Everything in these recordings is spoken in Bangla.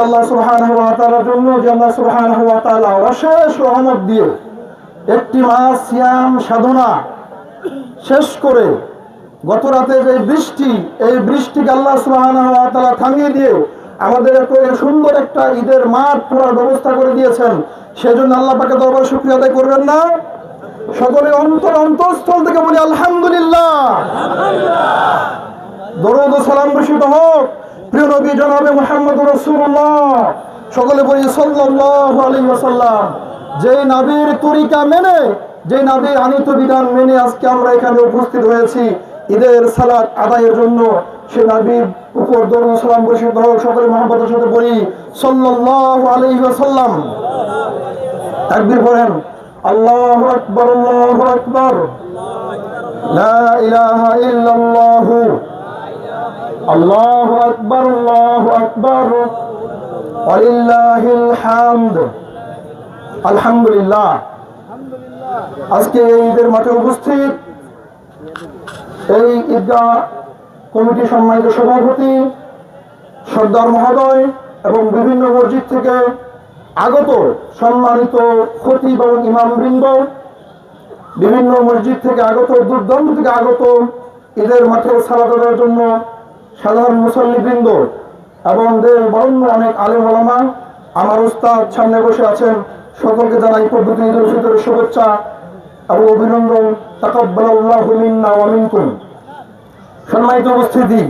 আল্লাহ সুবহানাহু ওয়া তাআলার জন্য যে আল্লাহ সুবহানাহু ওয়া তাআলা অশেষ রহমত দিয়ে একটি মাস সিয়াম সাধনা শেষ করে গত রাতে যে বৃষ্টি, এই বৃষ্টিকে আল্লাহ সুবহানাহু ওয়া তাআলা থামিয়ে দিয়ে আমাদের এত সুন্দর একটা ঈদের মাঠ পুরার ব্যবস্থা করে দিয়েছেন। সেজন্য আল্লাহ পাকের দরবারে শুকরিয়া আদায় করবেন না? সকলে অন্তঃস্থল থেকে বলি আলহামদুলিল্লাহ। দরুদ ও সালাম বর্ষিত হোক প্রিয় নবী জনাবে মুহাম্মদুর রাসূলুল্লাহ, সকলে বলি সাল্লাল্লাহু আলাইহি ওয়াসাল্লাম। যেই নবীর তরিকা মেনে, যে নবীর আনিত বিধান মেনে আজকে আমরা এখানে উপস্থিত হয়েছি ঈদের সালাত আদায়ের জন্য, সে নবীর উপর দরুদ ও সালাম বর্ষিত হোক। সকলে মুহাম্মদের সাথে বলি সাল্লাল্লাহু আলাইহি ওয়াসাল্লাম। তাকবীর পড়েন, আল্লাহু আকবার, আল্লাহু আকবার, লা ইলাহা ইল্লাল্লাহ, আল্লাহু আকবার, আল্লাহু আকবার, ওয়ালিল্লাহিল হামদ। আলহামদুলিল্লাহ। আজকে এই ঈদের মাঠে উপস্থিত এই ঈদগাহ কমিটি সম্মানিত সভাপতি সর্দার মহোদয় এবং বিভিন্ন মসজিদ থেকে আগত সম্মানিত খতিব এবং ইমামবৃন্দ, বিভিন্ন মসজিদ থেকে আগত, দূরদূরান্ত থেকে আগত ঈদের মাঠে সালাত আদায়ের জন্য সাধারণ মুসল্লিবৃন্দ এবং দেশ বরণ্য অনেক আলেম ওলামা, আমার উস্তাদ সামনে বসে আছেন, সকলকে জানাই পবিত্র ঈদ উল ফিতরের শুভেচ্ছা এবং অভিনন্দন। তাকাব্বালাল্লাহু মিন্না ওয়া মিনকুম। সম্মানিত উপস্থিতি,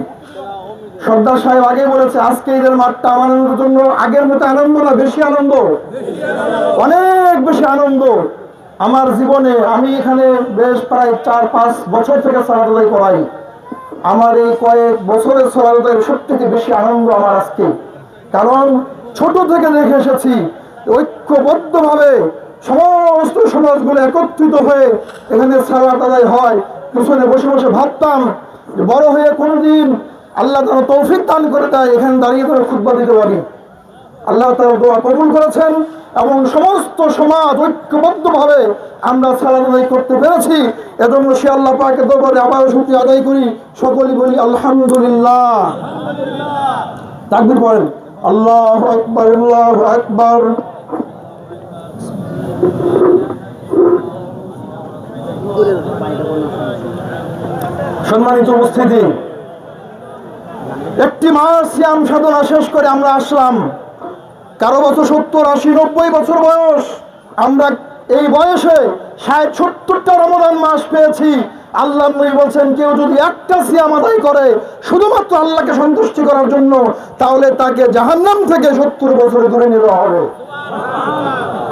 সর্দার সাহেব আগে বলেছে আজকে ঈদের মাঠটা আমাদের জন্য আগের মতো আনন্দ না, বেশি আনন্দ, অনেক বেশি আনন্দ। আমার জীবনে আমি এখানে বেশ প্রায় 4-5 বছর থেকে সালাত আদায় করাই। আমার এই কয়েক বছরের সালাত আদায়ের সবথেকে বেশি আনন্দ আমার আজকে, কারণ ছোট থেকে দেখে এসেছি ঐক্যবদ্ধভাবে সমস্ত সমাজগুলো একত্রিত হয়ে এখানে সালাত আদায় হয়। পিছনে বসে বসে ভাবতাম যে বড় হয়ে কোনোদিন আল্লাহ তাআলা তৌফিক দান করে দেয় এখানে দাঁড়িয়ে ধরে খুতবা দিতে পারি। আল্লাহ তাআলা দোয়া কবুল করেছেন এবং সমস্ত সমাজ ঐক্যবদ্ধভাবে আমরা সালাত আদায় করতে পেরেছি। এজন্য সে আল্লাহ পাকের দরবারে আবার শুকরিয়া আদায় করি। সকলেই বলি আলহামদুলিল্লাহ। তাকবীর পড়েন, আল্লাহু আকবার, আল্লাহু আকবার। সম্মানিত উপস্থিতি, একটি মাস সিয়াম সাধনা শেষ করে আমরা আসলাম। কারো বছর 70, 80, 90 বছর বয়স, আমরা এই বয়সে 60-70টা রমজান মাস পেয়েছি। আল্লাহ নবী বলছেন কেউ যদি একটা সিয়াম আদায় করে শুধুমাত্র আল্লাহকে সন্তুষ্টি করার জন্য, তাহলে তাকে জাহান্নাম থেকে 70 বছরে দূরে নিতে হবে।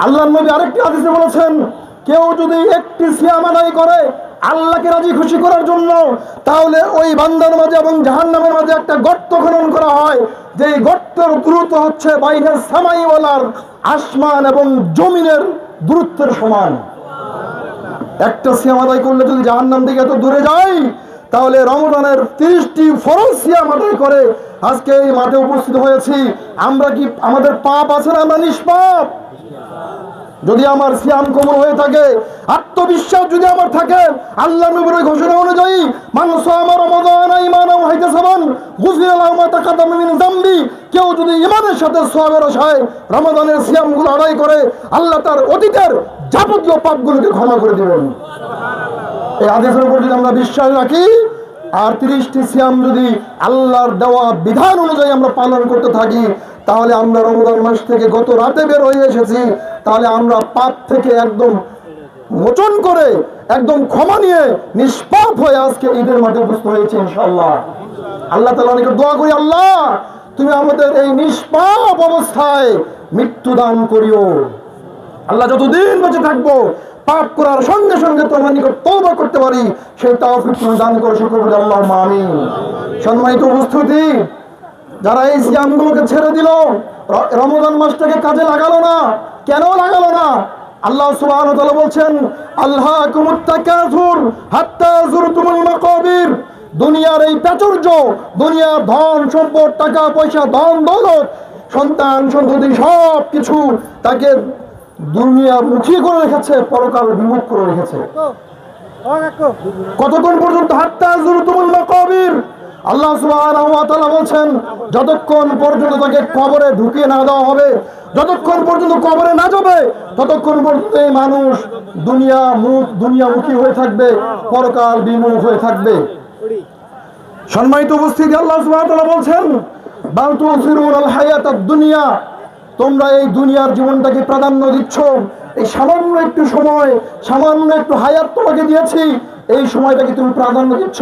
আল্লাহ নবী আরেকটি হাদিসে বলেছেন কেউ যদি একটি সিয়াম আদায় করে আল্লাহকে রাজি খুশি করার জন্য, তাহলে ওই বান্দার মাঝে এবং জাহান্নামের মাঝে একটা গর্ত খনন করা হয়, যে গর্তের দূরত্ব হচ্ছে বাইনের সামাইওয়ালার আসমান এবং জমিনের দূরত্বের সমান। একটা সিয়াম আদায় করলে যদি জাহান্নাম থেকে এত দূরে যায়, তাহলে রমজানের 30টি ফরজ সিয়াম আদায় করে আজকে এই মাঠে উপস্থিত হয়েছি। আমরা কি আমাদের পাপ আছে না? আমরা নিষ্পাপ। যদি আমার সিয়াম কবুল হয়ে থাকে, আত্মবিশ্বাস যদি আমার থাকে, আল্লাহ নবীর ঘোষণা অনুযায়ী মান সামা রমাদানা ঈমানান ওয়া ইহতিসাবান গুফিরা লাহু মা তাকাদ্দামা মিন যামবি, কেউ যদি ঈমানের সাথে সওয়াবের আশায় রমাদানের সিয়ামগুলো আদায় করে, আল্লাহ তার অতীতের যাবতীয় পাপগুলোকে ক্ষমা করে দিবেন। এই হাদিসের উপর যদি আমরা বিশ্বাস রাখি আর 30টি সিয়াম যদি আল্লাহর দেওয়া বিধান অনুযায়ী আমরা পালন করতে থাকি, তাহলে আমরা রমজান মাস থেকে গত রাতে বের হয়ে এসেছি, তাহলে আমরা পাপ থেকে একদম মোচন করে একদম ক্ষমা নিয়ে নিষ্পাপ হয়ে আজকে ঈদের মাঠে উপস্থিত হয়েছে ইনশাআল্লাহ। আল্লাহ তাআলা অনেক দোয়া করি, আল্লাহ তুমি আমাদের এই নিষ্পাপ অবস্থায় মৃত্যু দান করিও। আল্লাহ যতদিন বেঁচে থাকবো পাপ করার সঙ্গে সঙ্গে তোমার নিকট তওবা করতে পারি, সেই তৌফিক তুমি দান করো, সকলে বলি আল্লাহুম্মা আমিন। সম্মানিত উপস্থিতি, যারা এই সিয়ামগুলোকে ছেড়ে দিল, রমজান মাসটাকে কাজে লাগালো না, কেন লাগালো না? আল্লাহ সুবহানাহু ওয়া তাআলা বলছেন আলহাকুমুত তাকাসুর হাত্তা যুরতুমুল মাকাবির। দুনিয়ার এই প্রাচুর্য, দুনিয়ার ধন সম্পদ, টাকা পয়সা, ধন দৌলত, সন্তান সন্ততি সব কিছু তাকে দুনিয়া মুখী করে রেখেছে, পরকাল বিমুখ করে রেখেছে। কতক্ষণ পর্যন্ত? হাত্তা যুরতুমুল মাকাবির। আল্লাহ সুবহানাহু ওয়া তাআলা বলছেন, যতক্ষণ পর্যন্ত তাকে কবরে ঢুকিয়ে না দেওয়া হবে, যতক্ষণ পর্যন্ত কবরে না যাবে, ততক্ষণ পর্যন্ত এই মানুষ দুনিয়ামুখী হয়ে থাকবে, পরকাল বিমুখ হয়ে থাকবে। সম্মানিত উপস্থিতি, আল্লাহ সুবহানাহু ওয়া তাআলা বলছেন, বাল তুসিরুনাল হায়াতাদ দুনিয়া, তোমরা এই দুনিয়ার জীবনটাকে প্রাধান্য দিচ্ছ। এই সামান্য একটু সময়, সামান্য একটু হায়াত তোমাকে দিয়েছি, এই সময়টাকে তুমি প্রাধান্য দিচ্ছ।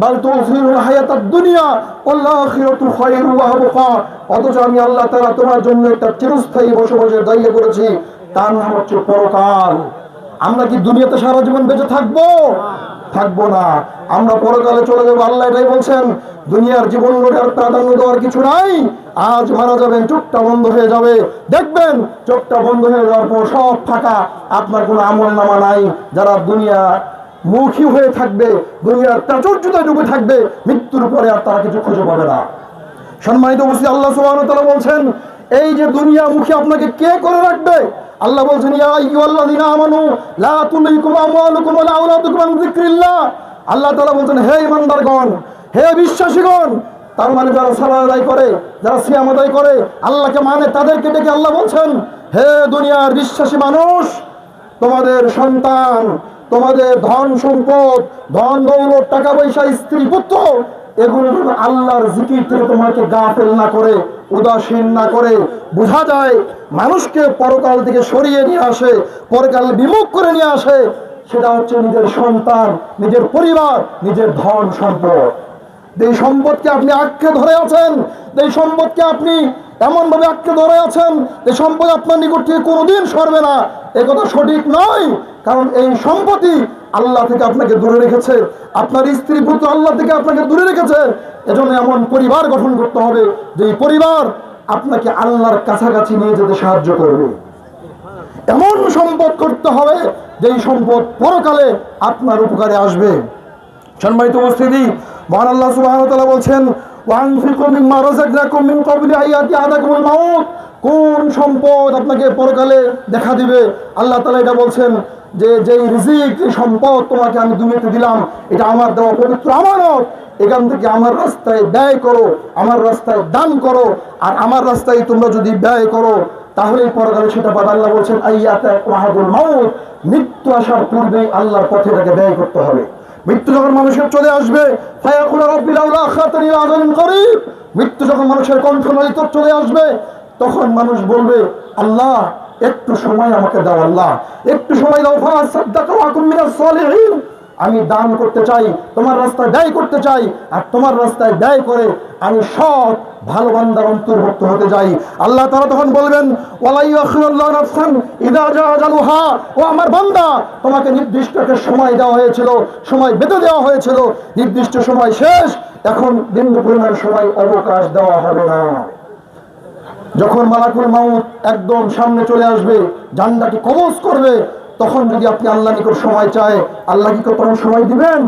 বাল তুসিরুল হায়াতাদ দুনিয়া ওয়াল আখিরাতু খায়রু ওয়া আবকা, অথচ আমি আল্লাহ তাআলা তোমার জন্য একটা চিরস্থায়ী বসবাসের জায়গা করেছি, তার নাম হচ্ছে পরকাল। আমরা কি দুনিয়াতে সারা জীবন বেঁচে থাকবো? থাকবো না, আমরা পরকালে চলে যাবো। আল্লাহ এটাই বলছেন, দুনিয়ার জীবন আর প্রাধান্য দেওয়ার কিছু নাই। আজ মারা যাবেন, চোখটা বন্ধ হয়ে যাবে, দেখবেন চোখটা বন্ধ হয়ে যাওয়ার পর সব ফাঁকা, আপনার কোনো আমল নামা নাই। যারা দুনিয়া মুখী হয়ে থাকবে, দুনিয়ার প্রাচুর্যতায় ডুবে থাকবে, মৃত্যুর পরে আর তারা কিছু খুঁজে পাবে না। সম্মানিত উপস্থিতি, আল্লাহ সুবহানাহু ওয়া তাআলা বলছেন, এই যে দুনিয়ামুখী আপনাকে কে করে রাখবে? আল্লাহ বলছেন, ইয়া আইয়ুহাল্লাযীনা আমানু লা তুলহিকুম আমওয়ালুকুম ওয়া লা আওলাদুকুম আন যিকরিল্লাহ। আল্লাহ তাআলা বলছেন, হে ঈমানদারগণ, হে বিশ্বাসীগণ, তার মানে যারা সালাত আদায় করে, যারা সিয়াম আদায় করে, আল্লাহকে মানে, তাদেরকে ডেকে আল্লাহ বলছেন, হে দুনিয়ার বিশ্বাসী মানুষ, তোমাদের সন্তান, তোমাদের ধন সম্পদ, ধন দৌলত, টাকা পয়সা, স্ত্রী পুত্র, এগুলো আল্লাহর জিকির থেকে তোমাকে গাফেল না করে, উদাসীন না করে। বোঝা যায় মানুষকে পরকাল থেকে সরিয়ে নিয়ে আসে, পরকাল বিমুখ করে নিয়ে আসে, সেটা হচ্ছে নিজের সন্তান, নিজের পরিবার, নিজের ধন সম্পদ। এই সম্পদকে আপনি আঁকড়ে ধরে আছেন, এই সম্পদকে আপনি এমন ভাবে আঁকড়ে ধরে আছেন, এই সম্পদ আপনার নিকট থেকে কোনোদিন সরবে না। এ কথা সঠিক নয়, কারণ এই সম্পত্তি আল্লাহ থেকে আপনাকে দূরে রেখেছে, আপনার স্ত্রী পুত্র আল্লাহ থেকে আপনাকে দূরে রেখেছে। এজন্য এমন পরিবার গঠন করতে হবে যে পরিবার আপনাকে আল্লাহর কাছাকাছি নিয়ে যেতে সাহায্য করবে। এমন সম্পদ করতে হবে যেই সম্পদ পরকালে আপনার উপকারে আসবে। সম্মানিত উপস্থিতি, মহান আল্লাহ সুবহানাহু ওয়া তাআলা বলছেন, ওয়ানফিকু মিম্মা রাযাকনাকুম মিন ক্বাবলি আন ইয়াতিয়া আহাদাকুমুল মাউত। কোন সম্পদ আপনাকে পরকালে দেখা দিবে? আল্লাহ তাআলা এটা বলছেন যে যেই রিজিক, এই সম্পদ তোমাকে আমি দুনিয়াতে দিলাম, এটা আমার দেওয়া পবিত্র আমানত, এখান থেকে আমার রাস্তায় ব্যয় করো, আমার রাস্তায় দান করো। আর আমার রাস্তায় তোমরা যদি ব্যয় করো, তাহলে পরকালে সেটা পাবে। আল্লাহ বলছেন, আইয়াতা ওয়াহাদুল মাউত, মৃত্যু আসার পূর্বেই আল্লাহর পথে তাকে ব্যয় করতে হবে। মৃত্যু যখন মানুষের চলে আসবে, ফায়াকুলু রাব্বি লাউলা আখারতানি ইলা আজালিন করিব, মৃত্যু যখন মানুষের কণ্ঠনালীতে চলে আসবে, তখন মানুষ বলবে, আল্লাহ একটু সময় আমাকে দাও, আল্লাহ একটু সময় দাও, ফাসাদদাকা ওয়া আকুম মিনাস সালিহিন, আমি দান করতে চাই, তোমার রাস্তায় ব্যয় করতে চাই, আর তোমার রাস্তায় ব্যয় করে আমি সৎ ভালো বান্দার অন্তর্ভুক্ত হতে যাই। আল্লাহ তাআলা তখন বলবেন, ওয়ালা ইউআখিরুল্লাহু নাফসান ইযা জা আজালুহা, ও আমার বান্দা, তোমাকে নির্দিষ্ট একটা সময় দেওয়া হয়েছিল, সময় বেঁধে দেওয়া হয়েছিল, নির্দিষ্ট সময় শেষ, এখন বিন্দু পরিমাণ সময় অবকাশ দেওয়া হবে না। যখন মালাকুল মাউত একদম সামনে চলে আসবে, জান্নাকে কবজ করবে, তখন যদি আপনি আল্লাহ নিকট সময় চায়, আল্লাহ কি তখন সময় দিবেন?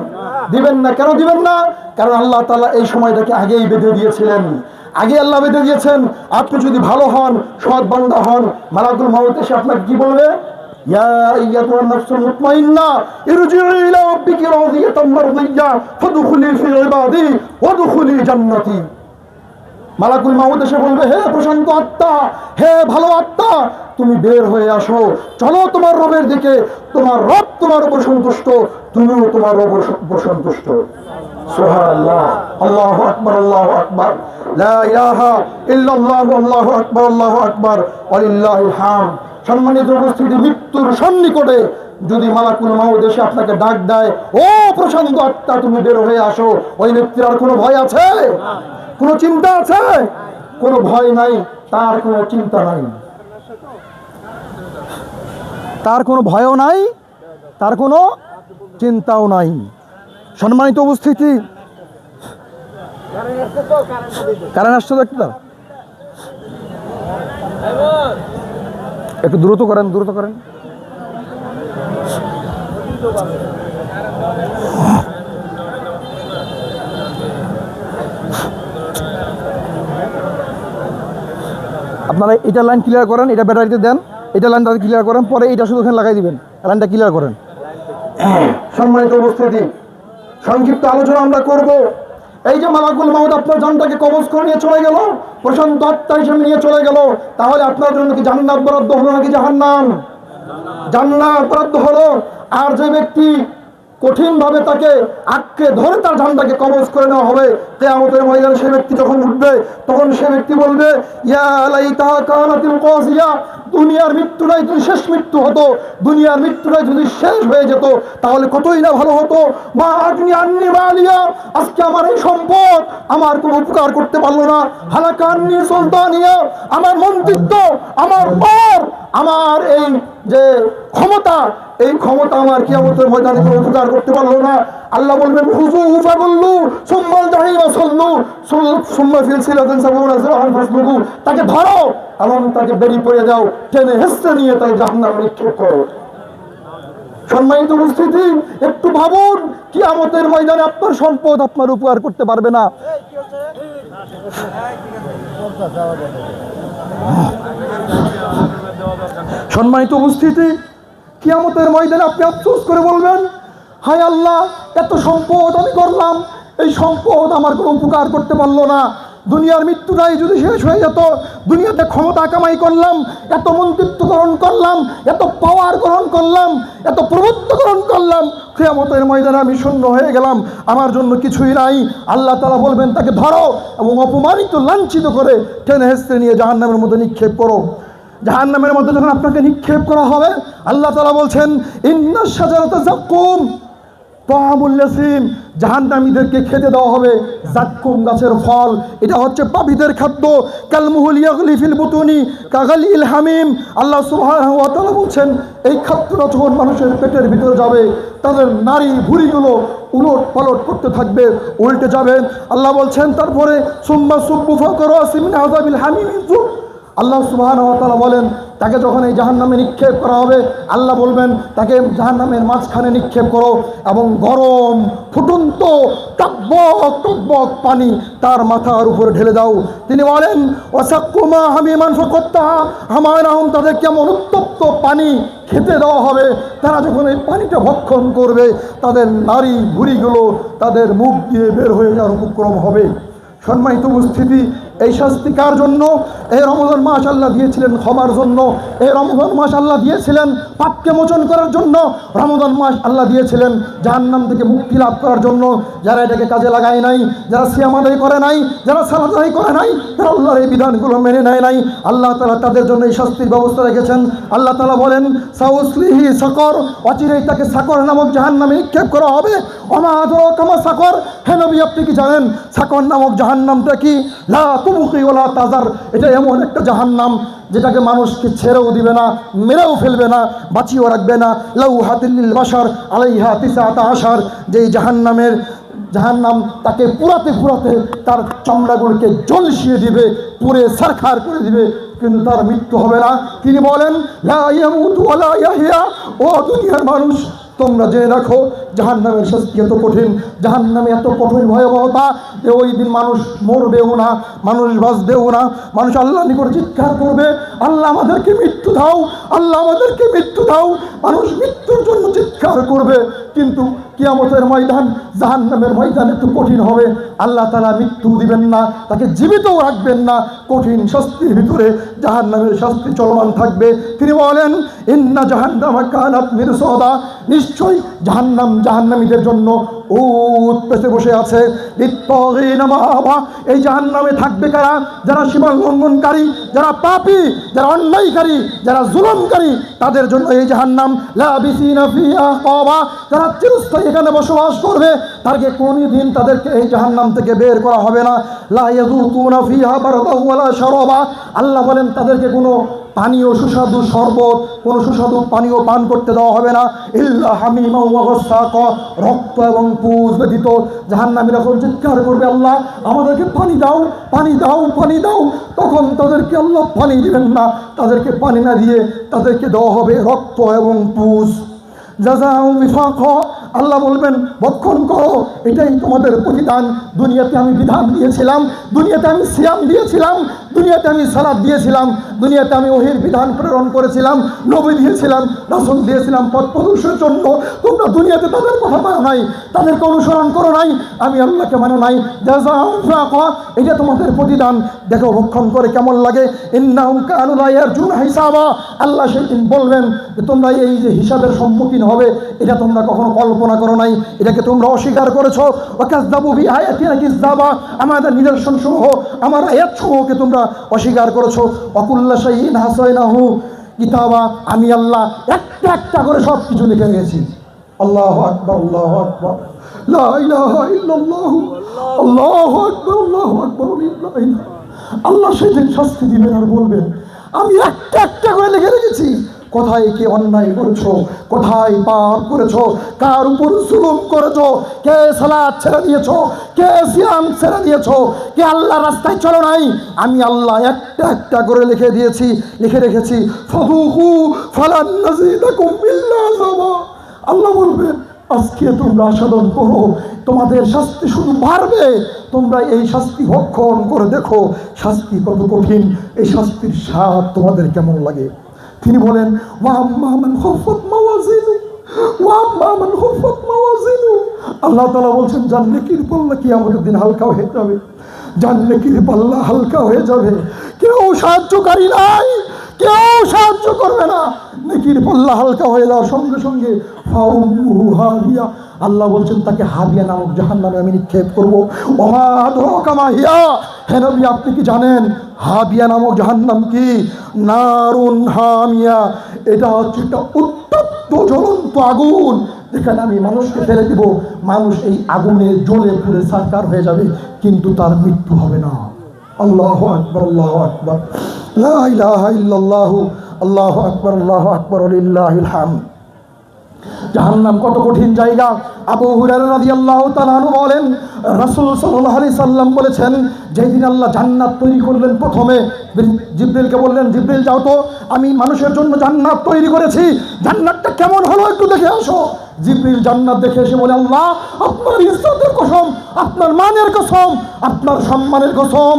দিবেন না। কেন দিবেন না? কারণ আল্লাহ তাআলা এই সময়টাকে আগেই বেঁধে দিয়েছিলেন, আগে আল্লাহ বেঁধে দিয়েছেন। আপনি যদি ভালো হন, সৎ বান্দা হন, মালাকুল মাউত এসে আপনাকে কি বলবে? ইয়া আইয়াতুহান নাফসুল মুতমাইন্নাহ ইরজিই ইলা রাব্বিকি রাদিয়াতাম মারদিয়্যা ফাদখুলি ফি ইবাদি ওয়াদখুলি জান্নাতি। মালাকুল মাউত এসে বলবে, হে প্রশান্ত আত্মা, হে ভালো আত্মা, তুমি বের হয়ে আসো, চলো তোমার রবের দিকে, তোমার রব তোমার উপর সন্তুষ্ট, তুমিও তোমার রবের উপর সন্তুষ্ট। সুবহানাল্লাহ, আল্লাহু আকবার, আল্লাহু আকবার, লা ইলাহা ইল্লাল্লাহু, আল্লাহু আকবার, আল্লাহু আকবার, ওয়ালিল্লাহিল হামদ। সম্মানিত উপস্থিতি, মৃত্যুর সন্নিকটে যদি মালাকুল মাউত এসে আপনাকে ডাক দেয়, ও প্রশান্ত আত্মা, তুমি বের হয়ে আসো, ওই ব্যক্তির আর কোনো ভয় আছে? কোনো চিন্তা আছে? কোনো ভয় নাই, তার কোনো চিন্তা নাই, তার কোনো ভয়ও নাই, তার কোনো চিন্তাও নাই। সম্মানিত উপস্থিতি, কারণ আসছে তো একটু দ্রুত করেন, দ্রুত করেন। আপনারা এটা লাইন ক্লিয়ার করেন, এটা ব্যাটারিতে দেন। এটা লাইনটা ক্লিয়ার করেন, পরে এটা শুধু ওখানে লাগাই দিবেন, লাইনটা ক্লিয়ার করেন। সম্মানিত উপস্থিতি, সংক্ষিপ্ত আলোচনা আমরা করব। এই যে মালাকুল মাউত আপনার জানটাকে কবজ করে নিয়ে চলে গেল, প্রশান্ত আত্মা হিসেবে নিয়ে চলে গেল, তাহলে আপনার জন্য কি জান্নাত বরাদ্দ হলো নাকি জাহান্নাম? জান্নাত বরাদ্দ হলো। আর যে ব্যক্তি কঠিনভাবে তাকে আঁকড়ে ধরে তার জানটাকে কবজ করে নেওয়া হবে, কিয়ামতের ময়দানে সে ব্যক্তি যখন উঠবে তখন সে ব্যক্তি বলবে, ইয়া লাইতাহা কানাতিল কাসিয়া, দুনিয়ার মৃত্যুটাই যদি শেষ মৃত্যু হতো, দুনিয়ার মৃত্যুটাই যদি শেষ হয়ে যেত তাহলে কতই না ভালো হতো। মা আগনি আন্নি মালিয়া, আজকে আমার এই সম্পদ আমার কোনো উপকার করতে পারলো না। হালাকা আন্নি সুলতানিয়া, আমার মন্ত্রিত্ব, আমার পর, আমার এই যে ক্ষমতা, এই ক্ষমতা আমার কিয়ামতের ময়দানে কোনো উপকার করতে পারলো না। আল্লাহ বলবেন, খুযুহু ফাগুল্লু সুম্মাল জাহিমা সাল্লু সুম্মা ফিল সিলাতিন সাবউনা যিরাআন ফাসলুকু, তাকে ধরো এবং তাকে বেরি করে দাও, টেনে হেঁচড়ে নিয়ে তাকে জাহান্নামে নিক্ষেপ করো। সম্মানিত উপস্থিতি, একটু ভাবুন, কিয়ামতের ময়দানে আপনার সম্পদ আপনার উপকার করতে পারবে না। সম্মানিত উপস্থিতি, কিয়ামতের ময়দানে আপনি আফসোস করে বলবেন, হায় আল্লাহ, এত সম্পদ আমি করলাম, এই সম্পদ আমার কোনো উপকার করতে পারলো না। দুনিয়ার মৃত্যুটাই যদি শেষ হয়ে যেত, দুনিয়াতে ক্ষমতা কামাই করলাম, এত মন্ত্রিত্ব গ্রহণ করলাম, এত পাওয়ার গ্রহণ করলাম, এত প্রভুত্ব গ্রহণ করলাম, কিয়ামতের ময়দানে আমি শূন্য হয়ে গেলাম, আমার জন্য কিছুই নাই। আল্লাহ তাআলা বলবেন, তাকে ধরো এবং অপমানিত লাঞ্ছিত করে টেনে হেঁচড়ে নিয়ে জাহান্নামের মধ্যে নিক্ষেপ করো। জাহান্নামের মধ্যে যখন আপনাকে নিক্ষেপ করা হবে, আল্লাহ তাআলা বলছেন, ইন্নাশ শাজারাতা যাক্কুম তা'আমুল ইয়াসিম, জাহান্নামীদেরকে খেতে দেওয়া হবে যাক্কুম গাছের ফল, এটা হচ্ছে পাপীদের খাদ্য। কালমুহুল ইয়াগলি ফিল বুতুনি কাগালিল হামিম, আল্লাহ সুবহানাহু ওয়া তাআলা বলছেন, এই খাদ্যটা যখন মানুষের পেটের ভিতরে যাবে, তাদের নারী ভুঁড়িগুলো উলট পালট করতে থাকবে, উল্টে যাবে। আল্লাহ বলছেন, তারপরে সুম্মা সুব্বু ফাওকা রাসি মিন আযাবিল হামিম যুক, আল্লাহ সুবহানাহু ওয়া তাআলা বলেন, তাকে যখন এই জাহান্নামে নিক্ষেপ করা হবে, আল্লাহ বলবেন, তাকে জাহান্নামের মাঝখানে নিক্ষেপ করো এবং গরম ফুটন্ত টকবক টকবক পানি তার মাথার উপরে ঢেলে দাও। তিনি বলেন, ওয়াসাক্কুমা হামিমান ফাকাত্তাহা হামানাহুম, তাদের কেমন উত্তপ্ত পানি খেতে দেওয়া হবে। তারা যখন এই পানিটা ভক্ষণ করবে, তাদের নারী ভুঁড়িগুলো তাদের মুখ দিয়ে বের হয়ে যাওয়ার উপক্রম হবে। সম্মানিত উপস্থিতি, এই শাস্তি কার জন্য? এই রমজান মাস আল্লাহ দিয়েছিলেন ক্ষমার জন্য, এই রমজান মাস আল্লাহ দিয়েছিলেন পাপকে মোচন করার জন্য, রমজান মাস আল্লাহ দিয়েছিলেন জাহান্নাম থেকে মুক্তি লাভ করার জন্য। যারা এটাকে কাজে লাগায় নাই, যারা সিয়াম আদায় করে নাই, যারা সালাত আদায় করে নাই, যারা আল্লাহর এই বিধানগুলো মেনে নেয় নাই, আল্লাহ তাআলা তাদের জন্য এই শাস্তির ব্যবস্থা রেখেছেন। আল্লাহ তাআলা বলেন, সাউসলিহি সাকর, অচিরেই তাকে সাকর নামক জাহান্নামে নিক্ষেপ করা হবে। ওমা আদরাকা মা সাকর, হে নবী আপনি কি জানেন সাকর নামক জাহান্নামটা কি? লা তুবকি ওয়ালা তাজার, এটা এমন একটা জাহান্নাম যেটাকে মানুষকে ছেড়েও দিবে না, মেরেও ফেলবে না, বাঁচিয়েও রাখবে না। লাউহাতিল লিল বাশার আলাইহা তিসআতা আশার, যেই জাহান্নাম তাকে পুরাতে পুরাতে তার চামড়াগুলোকে জ্বলসিয়ে দিবে, পুড়ে ছারখার করে দিবে, কিন্তু তার মৃত্যু হবে না। তিনি বলেন, লা ইয়ামুতু ওয়ালা ইয়াহইয়া, ও দুনিয়ার মানুষ তোমরা জেনে রাখো, জাহান্নামের শাস্তি এত কঠিন, জাহান্নামে এত কঠিন ভয়াবহতা যে ওই দিন মানুষ মরবেও না, মানুষ বাঁচবেও না। মানুষ আল্লাহর নিকট চিৎকার করবে, আল্লাহ আমাদেরকে মৃত্যু দাও, আল্লাহ আমাদেরকে মৃত্যু দাও। মানুষ মৃত্যুর জন্য চিৎকার করবে, কিন্তু কিয়ামতের ময়দান, জাহান্নামের ময়দান একটু কঠিন হবে। আল্লাহ তাআলা মৃত্যু দিবেন না, তাকে জীবিতও রাখবেন না, কঠিন শাস্তির ভিতরে জাহান্নামের শাস্তি চলমান থাকবে। তিনি বলেন, ইন্না জাহান্নামা কানাত মিরসাদা, নিশ্চয়ই জাহান্নাম জাহান্নামীদের জন্য উট পেতে বসে আছে। লিত্তাগিনা মাআবা, এই জাহান্নামে থাকবে কারা? যারা সীমা লঙ্ঘনকারী, যারা পাপী, যারা অন্যায়কারী, যারা জুলুমকারী, তাদের জন্য এই জাহান্নাম। লাবিসিনা ফিহা আহকাবা, যারা চিরস্থায়ী এখানে বসবাস করবে, তাদেরকে কোনদিন তাদেরকে এই জাহান্নাম থেকে বের করা হবে না। লা ইয়াযুকুনা ফিহা বারদাও ওয়ালা শারাবা, আল্লাহ বলেন তাদেরকে কোনো পানীয় সুস্বাদু শরবত, কোনো সুস্বাদু পানীয় পান করতে দেওয়া হবে না। ইল্লা হামিমা ওয়া গাসসাকা, রক্ত এবং পুজ ব্যতীত। জাহান্নামীরা যখন চিৎকার করবে, আল্লাহ আমাদেরকে পানি দাও, পানি দাও, পানি দাও, তখন তাদেরকে আল্লাহ পানি দিবেন না, তাদেরকে পানি না দিয়ে তাদেরকে দেওয়া হবে রক্ত এবং পুজ। জাযাউ মিফাকা, আল্লাহ বলবেন ভক্ষণ করো, এটাই তোমাদের প্রতিদান। দুনিয়াতে আমি বিধান দিয়েছিলাম, দুনিয়াতে আমি সিয়াম দিয়েছিলাম, দুনিয়াতে আমি সালাত দিয়েছিলাম, দুনিয়াতে আমি ওহির বিধান প্রেরণ করেছিলাম, নবী দিয়েছিলাম, রাসূল দিয়েছিলাম পথ প্রদর্শনের জন্য। তোমরা দুনিয়াতে তাদের কথা মানো নাই, তাদেরকে অনুসরণ করো নাই, আমি আল্লাহকে মানো নাই। এটা তোমাদের প্রতিদান, দেখো ভক্ষণ করে কেমন লাগে। ইন্নাহুম কানু লা ইয়ারজুনা হিসাবা, আল্লাহ সেদিন বলবেন যে তোমরা এই যে হিসাবের সম্মুখীন হবে, এটা তোমরা কখনো কল্পনা করো নাই, এটাকে তোমরা অস্বীকার করেছো। ওয়াকাযযাবু বিআয়াতিনা কিযাবা, আমাদের নিদর্শন সমূহ, আমার আয়াত সমূহকে তোমরা অস্বীকার করেছো। ওয়াকুল্লা শাইইন হাসায়নাহু কিতাবা, আমি আল্লাহ একটা একটা করে সব কিছু লিখে রেখেছি। আল্লাহু আকবার, আল্লাহু আকবার, লা ইলাহা ইল্লাল্লাহু, আল্লাহু আকবার, আল্লাহু আকবার, লিল্লাহি। আল্লাহ সেদিন শাস্তি দিবেন আর বলবেন আমি একটা একটা করে লিখে রেখেছি। কোথায় কে অন্যায় করেছো, কোথায় পাপ করেছো, কার উপর জুলুম করেছো, কে সালাত ছেড়ে দিয়েছো, কে সিয়াম ছেড়ে দিয়েছো, কে আল্লাহ রাস্তায় চলো নাই, আমি আল্লাহ একটা একটা করে লিখে দিয়েছি, লিখে রেখেছি। ফাযুকু ফালান নাযিদাকুম ইল্লা আযাবা, আল্লাহ বলবেন আজকে তোমরা সাধন করো, তোমাদের শাস্তি শুধু বাড়বে। তোমরা এই শাস্তি ভক্ষণ করে দেখো শাস্তি কত কঠিন, এই শাস্তির স্বাদ তোমাদের কেমন লাগে। তিনি বলেন আল্লাহ তাআলা বলছেন যার নেকির পাল্লা কিয়ামতের দিন হালকা হয়ে যাবে, যার নেকির পাল্লা হালকা হয়ে যাবে, কেউ সাহায্যকারী নাই, কেউ সাহায্য করবে না। নেকির পাল্লা হালকা হয়ে যাওয়ার সঙ্গে সঙ্গে হাবিয়া, আল্লাহ বলছেন তাকে হাবিয়া নামক জাহান্নামে আমি নিক্ষেপ করবো। ওমা আদরাকা মা হিয়া, হে নবী আপনি কি জানেন হাবিয়া নামক জাহান্নাম কি? নারুন হামিয়া, এটা হচ্ছে একটা উত্তপ্ত জ্বলন্ত আগুন, যেখানে আমি মানুষকে ফেলে দিব, মানুষ এই আগুনে জ্বলে পুড়ে ছারখার হয়ে যাবে, কিন্তু তার মৃত্যু হবে না। আল্লাহু আকবার, আল্লাহু আকবার, লা ইলাহা ইল্লাল্লাহু, আল্লাহু আকবার, আল্লাহু আকবার, লিল্লাহিল হামদ। জাহান্নাম কত কঠিন জায়গা। আবু হুরায়রা রাদিয়াল্লাহু তাআলা আনহু বলেন রাসূল সাল্লাল্লাহু আলাইহি সাল্লাম বলেছেন যেদিন আল্লাহ জান্নাত তৈরি করলেন, প্রথমে জিবরিলকে বললেন জিবরিল যাও তো, আমি মানুষের জন্য জান্নাত তৈরি করেছি, জান্নাতটা কেমন হলো একটু দেখে আসো। জিবরিল জান্নাত দেখে এসে বলে আল্লাহ আপনার ইজ্জতের কসম, আপনার মানের কসম, আপনার সম্মানের কসম,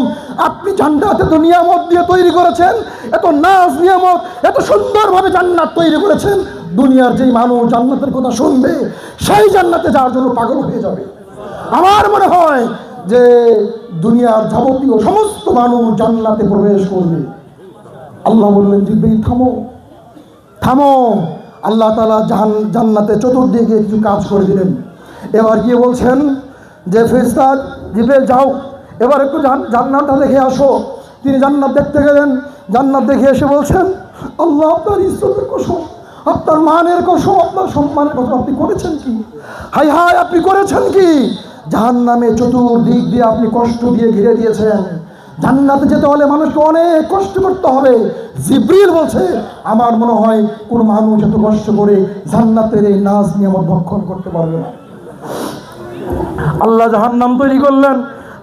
আপনি জান্নাত এত নিয়ামত দিয়ে তৈরি করেছেন, এত নাজ নিয়ামত, এত সুন্দরভাবে জান্নাত তৈরি করেছেন, দুনিয়ার যেই মানুষ জান্নাতের কথা শুনবে সেই জান্নাতে যাওয়ার জন্য পাগল হয়ে যাবে। আমার মনে হয় যে দুনিয়ার যাবতীয় সমস্ত মানুষ জান্নাতে প্রবেশ করবে। আল্লাহ বললেন জিবরিল থামো, থামো। আল্লাহ তাআলা জান্নাতে চতুর্দিকে কিছু কাজ করে দিলেন। এবার গিয়ে বলছেন যে ফেরেশতা জিবরিল যাও, এবার একটু জান্নাতটা দেখে আসো। তিনি জান্নাত দেখতে গেলেন, জান্নাত দেখে এসে বলছেন আল্লাহ আপনার ইজ্জতের কসম, আপনার মানের কসম, আপনার সম্মানের কসম, আপনি করেছেন কি? হায় হায়, আপনি করেছেন কি? জাহান্নামে চতুর্দিক দিয়ে আপনি কষ্ট দিয়ে ঘিরে দিয়েছেন। জান্নাতে যেতে হলে মানুষকে অনেক কষ্ট করতে হবে। জিবরিল বলছে আমার মনে হয় কোন মানুষ এত কষ্ট করে জান্নাতের এই নাজ নিয়ামত ভক্ষণ করতে পারবে না। আল্লাহ জাহান্নাম তৈরি করলেন,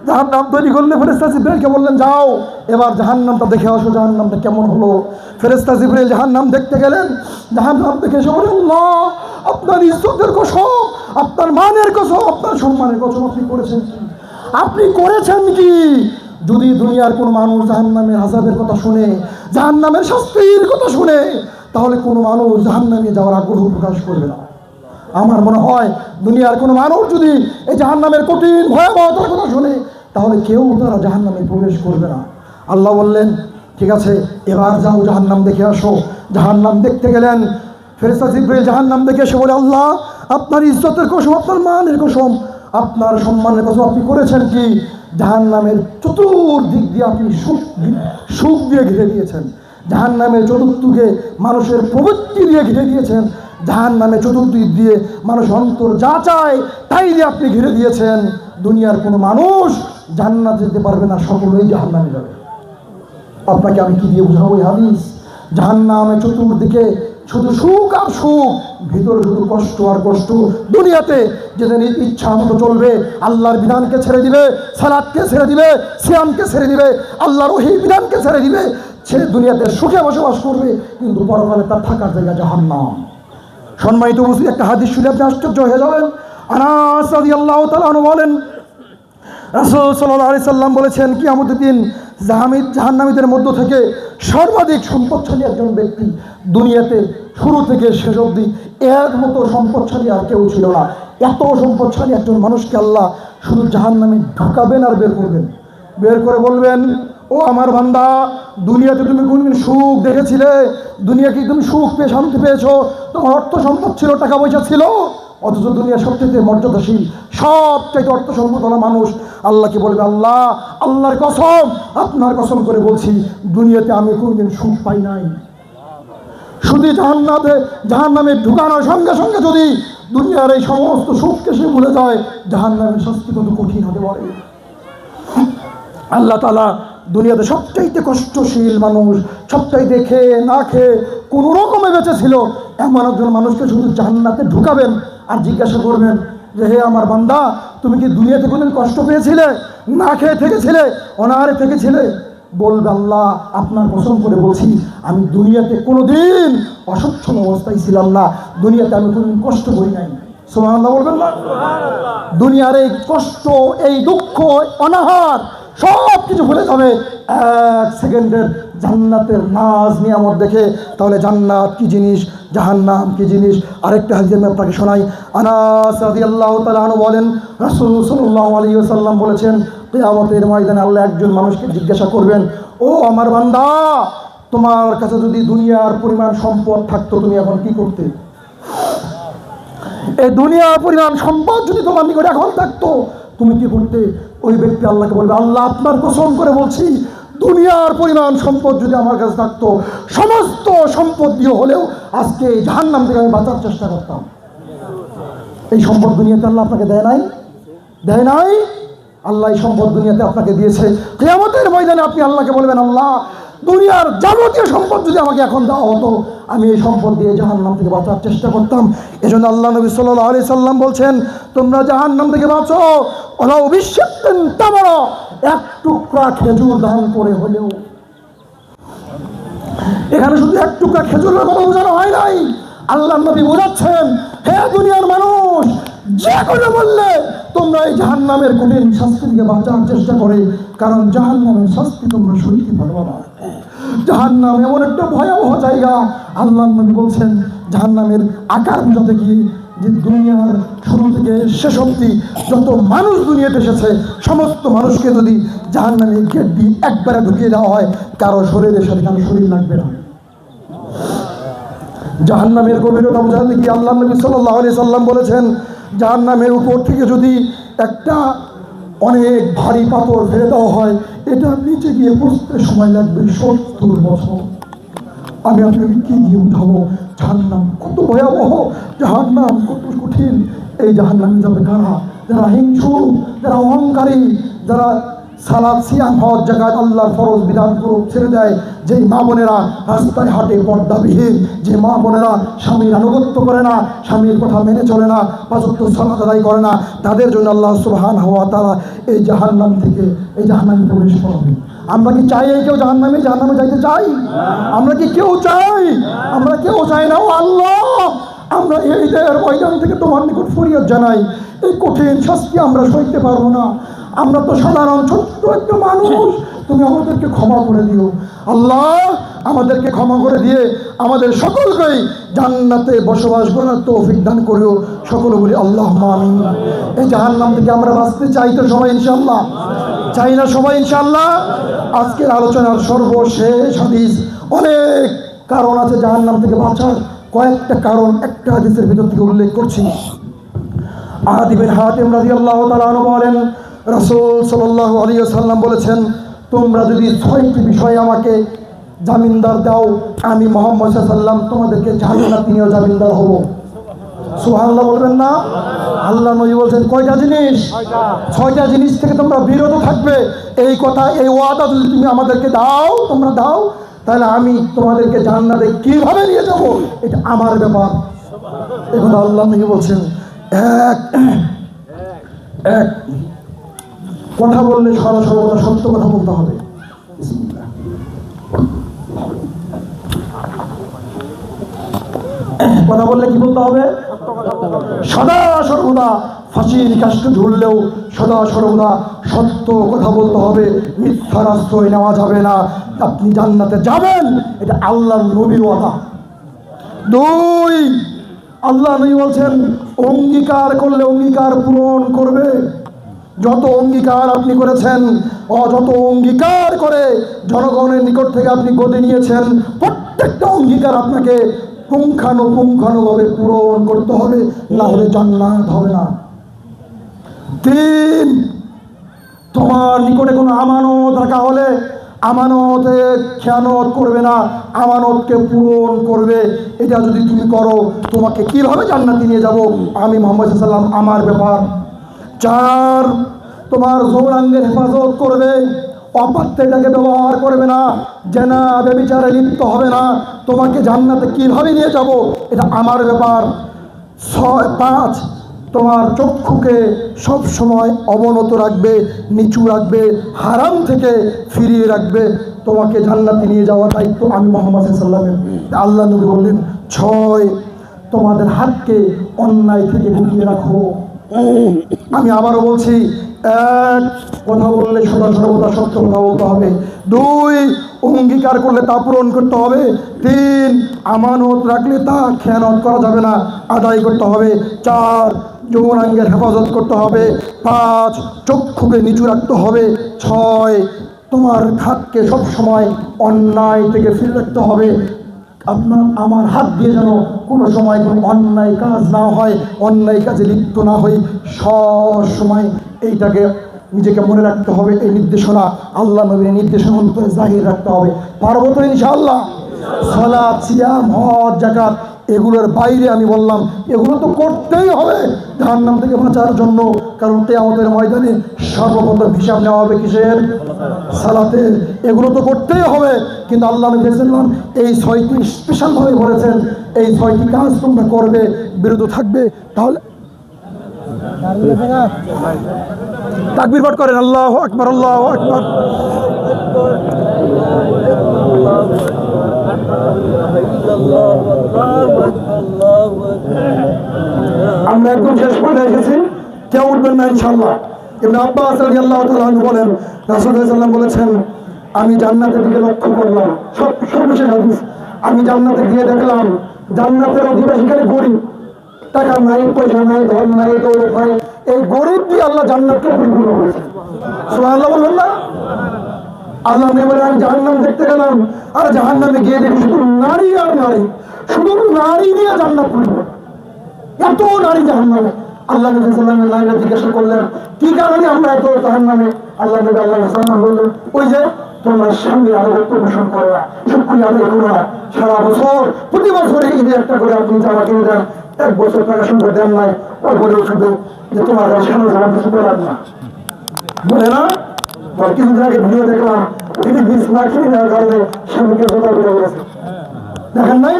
জাহান্নাম তৈরি করলে ফেরেশতা জিবরিলকে বললেন যাও এবার জাহান্নামটা দেখে আসো, জাহান্নামটা কেমন হলো। ফেরেশতা জিবরিল জাহান্নাম দেখতে গেলেন, জাহান্নাম দেখে এসে বলেন আল্লাহ আপনার ইজ্জতের কসম, আপনার মানের কসম, আপনার সম্মানের কসম, আপনি করেছেন কি? আপনি করেছেন কি? যদি দুনিয়ার কোনো মানুষ জাহান্নামের আযাবের কথা শুনে, জাহান্নামের শাস্তির কথা শুনে, তাহলে কোনো মানুষ জাহান্নামে যাওয়ার আগ্রহ প্রকাশ করবে না। আমার মনে হয় দুনিয়ার কোনো মানুষ যদি এই জাহান্নামের কঠিন ভয়াবহতার কথা শুনে, তাহলে কেউ তারা জাহান্নামে প্রবেশ করবে না। আল্লাহ বললেন ঠিক আছে এবার যাও জাহান্নাম দেখে আসো। জাহান্নাম দেখতে গেলেন, ফেরেশতা জিবরিল জাহান্নাম দেখে এসে বলে আল্লাহ আপনার ইজ্জতের কসম, আপনার মানের কসম, আপনার সম্মানের কসম, আপনি করেছেন কি? জাহান্নামের চতুর্দিক দিয়ে আপনি সুখ দিয়ে ঘিরে দিয়েছেন, জাহান্নামের চতুর্দিকে মানুষের প্রবৃত্তি দিয়ে ঘিরে দিয়েছেন, জাহান্নামে চতুর্দিক দিয়ে মানুষ অন্তর যা চায় তাই দিয়ে আপনি ঘিরে দিয়েছেন। দুনিয়ার কোনো মানুষ জান্নাত যেতে পারবে না, সকলেই জাহান্নামে যাবে। আপনাকে আমি কি দিয়ে বোঝাবো এই হাদিস? জাহান্নামে চতুর্দিকে শুধু সুখ আর সুখ, ভিতরে শুধু কষ্ট আর কষ্ট। দুনিয়াতে যেদিন ইচ্ছা মতো চলবে, আল্লাহর বিধানকে ছেড়ে দিবে, সালাতকে ছেড়ে দিবে, সিয়ামকে ছেড়ে দিবে, আল্লাহর ওহী বিধানকে ছেড়ে দিবে, সে দুনিয়াতে সুখে বসবাস করবে, কিন্তু পরকালে তার থাকার জায়গা জাহান্নাম। সম্মানিত উপস্থিতি, একটা হাদিস শুনে আপনি আশ্চর্য হয়ে যাবেন। আনাস রাদিয়াল্লাহু তাআলা আনহু বলেন রাসূল সাল্লাল্লাহু আলাইহি সাল্লাম বলেছেন কিয়ামতের দিন জাহান্নামীদের মধ্য থেকে সর্বাধিক সম্পদশালী একজন ব্যক্তি দুনিয়াতে শুরু থেকে শেষ অবধি এর মতো সম্পদশালী আর কেউ ছিল না। এত সম্পদশালী একজন মানুষকে আল্লাহ শুধু জাহান্নামে ঢুকাবেন আর বের করবেন, বের করে বলবেন, ও আমার বান্দা, দুনিয়াতে তুমি কোনদিন সুখ দেখেছিলে? দুনিয়াকে তুমি সুখ পেয়ে শান্তি পেয়েছো? তোমার অর্থ সম্পদ ছিল, টাকা পয়সা ছিল, অথচ দুনিয়ার সবচেয়ে মর্যাদাশীল সবচাইতে অর্থ সম্পদওয়ালা মানুষ আল্লাহকে বলবে, আল্লাহ, আল্লাহর কসম, আপনার কসম করে বলছি, দুনিয়াতে আমি কোনদিন সুখ পাই নাই। শুধু জাহান্নামে ঢুকানোর সঙ্গে সঙ্গে যদি দুনিয়ার এই সমস্ত সুখকে সে ভুলে যায়, জাহান্নামের শাস্তি কত কঠিন হতে পারে। আল্লাহ তাআলা দুনিয়াতে সবচাইতে কষ্টশীল মানুষ, সবচাইতে খেয়ে না খেয়ে কোনো রকমে বেঁচে ছিল এমন একজন মানুষকে শুধু জান্নাতে ঢুকাবেন আর জিজ্ঞাসা করবেন যে, হে আমার বান্দা, তুমি কি দুনিয়াতে কোনোদিন কষ্ট পেয়েছিলে? না খেয়ে থেকেছিলে? অনাহারে থেকেছিলে? বলবে, আল্লাহ, আপনার কসম করে বলছি, আমি দুনিয়াতে কোনোদিন অসচ্ছল অবস্থায় ছিলাম না, দুনিয়াতে আমি কোনোদিন কষ্ট করি নাই। সুবহানাল্লাহ বলবেন না? দুনিয়ার এই কষ্ট, এই দুঃখ, অনাহার সব কিছু ভুলে যাবে এক সেকেন্ডের জান্নাতের নাজ নিয়ামত দেখে। তাহলে জান্নাত কি জিনিস, জাহান্নাম কি জিনিস, আরেকটা হাদিস আমি আপনাকে শোনাই। আনাস রাদিয়াল্লাহু তাআলা আনহু বলেন, রাসূল সাল্লাল্লাহু আলাইহি ওয়াসাল্লাম বলেছেন, কিয়ামতের ময়দানে আল্লাহ একজন মানুষকে জিজ্ঞাসা করবেন, ও আমার বান্দা, তোমার কাছে যদি দুনিয়ার পরিমাণ সম্পদ থাকতো, তুমি এখন কি করতে? এই দুনিয়ার পরিমাণ সম্পদ যদি তোমার নিকট এখন থাকতো, তুমি কি করতে? ওই ব্যক্তি আল্লাহকে বলবে, আল্লাহ, আপনার কসম করে বলছি, দুনিয়ার পরিমাণ সম্পদ যদি আমার কাছে থাকতো, সমস্ত সম্পদ দিয়ে হলেও আজকে জাহান্নাম থেকে আমি বাঁচার চেষ্টা করতাম। এই সম্পদ দুনিয়াতে আল্লাহ আপনাকে দেয় নাই? দেয় নাই? আল্লাহ এই সম্পদ দুনিয়াতে আপনাকে দিয়েছে। কিয়ামতের ময়দানে আপনি আল্লাহকে বলবেন, আল্লাহ, দুনিয়ার যাবতীয় সম্পদ যদি আমাকে এখন দেওয়া হতো, আমি এই সম্পদ দিয়ে জাহান্নাম থেকে বাঁচার চেষ্টা করতাম। এজন্য আল্লাহ নবী সাল্লাল্লাহু আলাইহি সাল্লাম বলছেন, তোমরা জাহান্নাম থেকে বাঁচো, ওলা অবিশ্বাসেন তামারা, এক টুকরা খেজুর দান করে হলেও। এখানে শুধু এক টুকরা খেজুরের কথা বোঝানো হয় নাই, আল্লাহ নবী বোঝাচ্ছেন, হে দুনিয়ার মানুষ, যে কোনো বললে তোমরা এই জাহান্নামের কঠিন শাস্তি থেকে বাঁচার চেষ্টা করে, কারণ জাহান্নামের শাস্তি তোমরা সইতে পারবে না। জাহান্নাম এমন একটা ভয়াবহ জায়গা, আল্লাহ নবী বলছেন, জাহান্নামের আকার বোঝাতে গিয়ে যে দুনিয়ার শুরু থেকে শেষ অবধি যত মানুষ দুনিয়াতে এসেছে, সমস্ত মানুষকে যদি জাহান্নামের গেট দিয়ে একবারে ঢুকিয়ে দেওয়া হয়, কারো শরীরের সাথে কারো শরীর লাগবে না। জাহান্নামের গভীরতা বোঝাতে গিয়ে আল্লাহ নবী সাল্লাল্লাহু আলাইহি সাল্লাম বলেছেন, জাহান্নামের উপর থেকে যদি একটা অনেক ভারী পাথর ফেলে দেওয়া হয়, এটা নিচে গিয়ে পৌঁছতে সময় লাগবে 70 বছর। আমি আপনাকে কি দিয়ে উঠাবো? জাহান্নাম কত ভয়াবহ, জাহান্নাম কত কঠিন। এই জাহান্নামে যাবে কারা? যারা হিংসু, যারা অহংকারী, যারা সালাত সিয়াম হজ জাকাত আল্লাহর ফরজ বিধান করে ছেড়ে দেয়, যেই মা বোনেরা রাস্তায় হাটে পর্দাবিহীন, যে মা বোনেরা স্বামীর আনুগত্য করে না, স্বামীর কথা মেনে চলে না, পাঁচ ওয়াক্ত সালাত আদায় করে না, তাদের জন্য আল্লাহ সুবহানাহু ওয়া তাআলা এই জাহান্নাম থেকে, এই জাহান্নামে প্রবেশ করাবে। আমরা কি চাই এই কেউ জাহান্নামে যাইতে চাই? আমরা কি কেউ চাই? আমরা কেউ চাই না। ও আল্লাহ, আমরা এই দেহের ময়দান থেকে তোমার নিকট ফরিয়াদ জানাই, এই কঠিন শাস্তি আমরা সইতে পারবো না। আমরা তো সাধারণ ছোট্ট একটা মানুষ, তুমি আমাদেরকে ক্ষমা করে দিও। আল্লাহ, আমাদেরকে ক্ষমা করে দিয়ে আমাদের সকলকেই জান্নাতে বসবাস করার তৌফিক দান করিও। সকলে বলি আল্লাহুম্মা আমিন। এই জাহান্নাম থেকে আমরা বাঁচতে চাই তো সবাই ইনশাআল্লাহ? চাই না সবাই ইনশাআল্লাহ? আজকের আলোচনার সর্বশেষ হাদিস, অনেক কারণ আছে জাহান্নাম থেকে বাঁচার, কয়েকটা কারণ একটা হাদিসের ভিতর থেকে উল্লেখ করছি। আদি বিন হাতিম রাদিয়াল্লাহু তাআলা আনহু বলেন, রাসূল সাল্লাল্লাহু আলাইহি ওয়াসাল্লাম বলেছেন, তোমরা যদি 6টি বিষয়ে আমাকে জামিনদার দাও, আমি মুহাম্মদ সাল্লাল্লাহু আলাইহি ওয়াসাল্লাম তোমাদেরকে জান্নাতে নিয়ে জামিনদার হব। সুবহানাল্লাহ বলবেন না? আল্লাহ নবী বলছেন, কয়টা জিনিস? 6টা জিনিস থেকে তোমরা বিরত থাকবে। এই কথা, এই ওয়াদা যদি তুমি আমাদেরকে দাও, তোমরা দাও, তাহলে আমি তোমাদেরকে জান্নাতে কিভাবে নিয়ে যাব, এটা আমার ব্যাপার। এখন আল্লাহ নবী বলছেন, এক কথা বললে সর্বদা সত্য কথা বলতে হবে। কথা বললে কি বলতে হবে? সদা সর্বদা ফাঁসির কাষ্টে ঝুললেও সদা সর্বদা সত্য কথা বলতে হবে, মিথ্যার আশ্রয় নেওয়া যাবে না। আপনি জান্নাতে যাবেন, এটা আল্লাহর নবীর ওয়াদা। দুই, আল্লাহ নবী বলছেন অঙ্গীকার করলে অঙ্গীকার পূরণ করবে। যত অঙ্গীকার আপনি করেছেন, যত অঙ্গীকার করে জনগণের নিকট থেকে আপনি গদি নিয়েছেন, প্রত্যেকটা অঙ্গীকার আপনাকে পুঙ্খানুপুঙ্খানুভাবে পূরণ করতে হবে, না হলে জান্নাত হবে না। তিন, তোমার নিকটে কোনো আমানত রাখা হলে আমানতে খেয়ানত করবে না, আমানতকে পূরণ করবে। এটা যদি তুমি করো, তোমাকে কিভাবে জান্নাতে নিয়ে যাব আমি মুহাম্মদ সাল্লাল্লাহু আলাইহি ওয়াসাল্লাম, আমার ব্যাপার। চার, তোমার যৌনাঙ্গের হেফাজত করবে, অপাত্রেটাকে ব্যবহার করবে না, জেনা ব্যভিচারে লিপ্ত হবে না। তোমাকে জান্নাতে কিভাবে নিয়ে যাব এটা আমার ব্যাপার। পাঁচ, তোমার চক্ষুকে সব সময় অবনত রাখবে, নিচু রাখবে, হারাম থেকে ফিরিয়ে রাখবে। তোমাকে জান্নাতে নিয়ে যাওয়ার দায়িত্ব আমি মুহাম্মদ সাল্লাল্লাহু আলাইহি ওয়াসাল্লামের। আল্লাহ নবী বললেন, ছয়, তোমাদের হাতকে অন্যায় থেকে গুটিয়ে রাখো। আমি আবারও বলছি, এক, কথা বললে সদা সর্বদা সত্য কথা বলতে হবে। দুই, অঙ্গীকার করলে তা পূরণ করতে হবে। তিন, আমানত রাখলে তা খেয়ানত করা যাবে না, আদায় করতে হবে। চার, যৌনাঙ্গের হেফাজত করতে হবে। পাঁচ, চক্ষুকে নিচু রাখতে হবে। ছয়, তোমার হাতকে সবসময় অন্যায় থেকে ফিরে রাখতে হবে। আমার হাত দিয়ে যেন কোনো সময় কোনো অন্যায় কাজ না হয়, অন্যায় কাজে লিপ্ত না হই, সব সময় এইটাকে নিজেকে মনে রাখতে হবে। এই নির্দেশনা, আল্লাহ নবীর নির্দেশনা অন্তরে জাহির রাখতে হবে। পারবো তো ইনশাআল্লাহ? সালাত, সিয়াম, হজ, যাকাত, এগুলোর বাইরে আমি বললাম এগুলো তো করতেই হবে জাহান্নাম থেকে বাঁচার জন্য। কারণ কিয়ামতের ময়দানে সর্বপ্রথম হিসাব নেওয়া হবে কিসের? সালাতের। এগুলো তো করতেই হবে, কিন্তু আল্লাহ নবী সাল্লাল্লাহু আলাইহি ওয়াসাল্লাম এই ছয়টি স্পেশালভাবে বলেছেন, এই ছয়টি কাজ তোমরা করবে, বিরত থাকবে। তাহলে তাকবীর পাঠ করেন, আল্লাহু আকবার, আল্লাহু আকবার। আমরা একদম শেষ পর্যায়ে এসেছি, কেউ উঠবেন না ইনশাআল্লাহ। ইবনে আব্বাস রাদিয়াল্লাহু তাআলা আনহু বলেন, রাসূলুল্লাহ সাল্লাল্লাহু আলাইহি ওয়াসাল্লাম বলেছেন, আমি জান্নাতের দিকে লক্ষ্য করলাম, সর্বশেষ হাদিস, আমি জান্নাতে গিয়ে দেখলাম জান্নাতের অধিবাসী খালি গরিব, টাকা নাই, পয়সা নাই, ধন নাই, দৌলত নাই, এই গরিব দিয়ে আল্লাহ জান্নাতকে পরিপূর্ণ করেছেন। সুবহানাল্লাহ বলবেন না? আল্লাহ বলে আমি জাহান্নাম দেখতে গেলাম, আর জাহান্নামে গিয়ে দেখি শুধু নারী আর নারী, শুধু নারী দিয়ে জান্নাত পরিপূর্ণ, এত নারী জাহান্নামে। আল্লাহ নবী সাল্লাল্লাহু আলাইহি ওয়াসাল্লাম নারীরা জিজ্ঞাসা করলেন, কি কারণে আমরা এত জাহান্নামে? আল্লাহ নবী সাল্লাল্লাহু বললেন, ওই যে তোমরা স্বামী আনুগত্য পোষণ করো না, শুকরিয়া আদায় করো না, সারা বছর প্রতি বছরে ঈদে একটা করে আপনি জামা কিনে দেন, এক বছর টাকা সঙ্গে দেন নাই, ওই বলে উঠবে যে তোমার স্বামী জামা কিছু করার না, বলে না? কিছুদিন আগে ভিডিও দেখলাম, তিনি 20 লাখ কিনে নেওয়ার কারণে স্বামীকে জোতা করে গেছে, দেখেন নাই?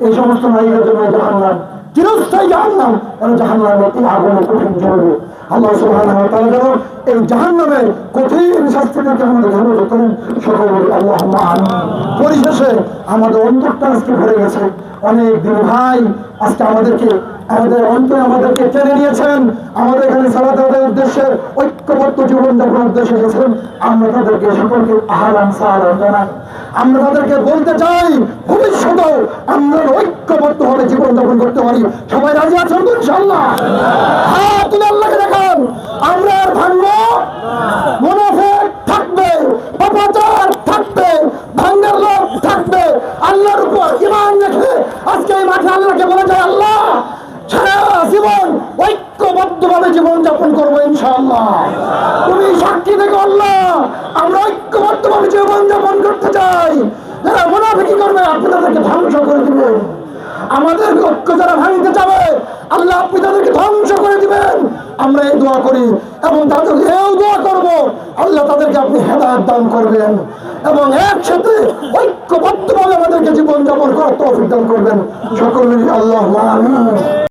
এই সমস্ত নারীদের জন্য জাহান্নাম, চিরস্থায়ী জাহান্নাম, এবং জাহান্নামে এই আগুনে কঠিন জ্বলবে। আল্লাহ সুবহানাহু ওয়া তাআলা যেন এই জাহান্নামের কঠিন শাস্তি থেকে আমাদের হেফাজত করেন, সকলে বলি আল্লাহুম্মা আমিন। পরিশেষে আমাদের অন্তরটা আজকে ভরে গেছে, অনেক দিন ভাই আজকে আমাদের অন্তরে আমাদেরকে টেনে নিয়েছেন, আমাদের এখানে সালাত আদায়ের উদ্দেশ্যে, ঐক্যবদ্ধ জীবনযাপনের উদ্দেশ্যে এসেছেন। আমরা তাদেরকে সকলকে আহলান সাহলান জানাই। আমরা তাদেরকে বলতে চাই, ভবিষ্যতেও আমরা ঐক্যবদ্ধভাবে জীবনযাপন করতে পারি। সবাই রাজি আছেন তো ইনশাআল্লাহ? হ্যাঁ, তুমি আল্লাহকে দেখান, আমরা আর ভাঙবো, মুনাফিক থাকবে, পাপাচার থাকবে, ভাঙার লোক থাকবে, আল্লাহর উপর ঈমান রেখে আজকে এই মাঠে আল্লাহকে বলে যায়, আল্লাহ সারা জীবন ঐক্যবদ্ধভাবে জীবনযাপন করবো ইনশাআল্লাহ। তুমি সাক্ষী দেখো আল্লাহ, আমরা ঐক্যবদ্ধভাবে জীবনযাপন করতে চাই। যারা মুনাফিকি করবে আপনি তাদেরকে ধ্বংস করে দিবেন, আমাদের ঐক্য যারা ভাঙতে যাবে আল্লাহ আপনি তাদেরকে ধ্বংস করে দিবেন। আমরা এই দোয়া করি এবং তাদেরকে এও দোয়া করবো, আল্লাহ তাদেরকে আপনি হেদায়েত দান করবেন এবং একসাথে ঐক্যবদ্ধভাবে আমাদেরকে জীবনযাপন করার তৌফিক দান করবেন। সকলে আল্লাহুম্মা আমিন।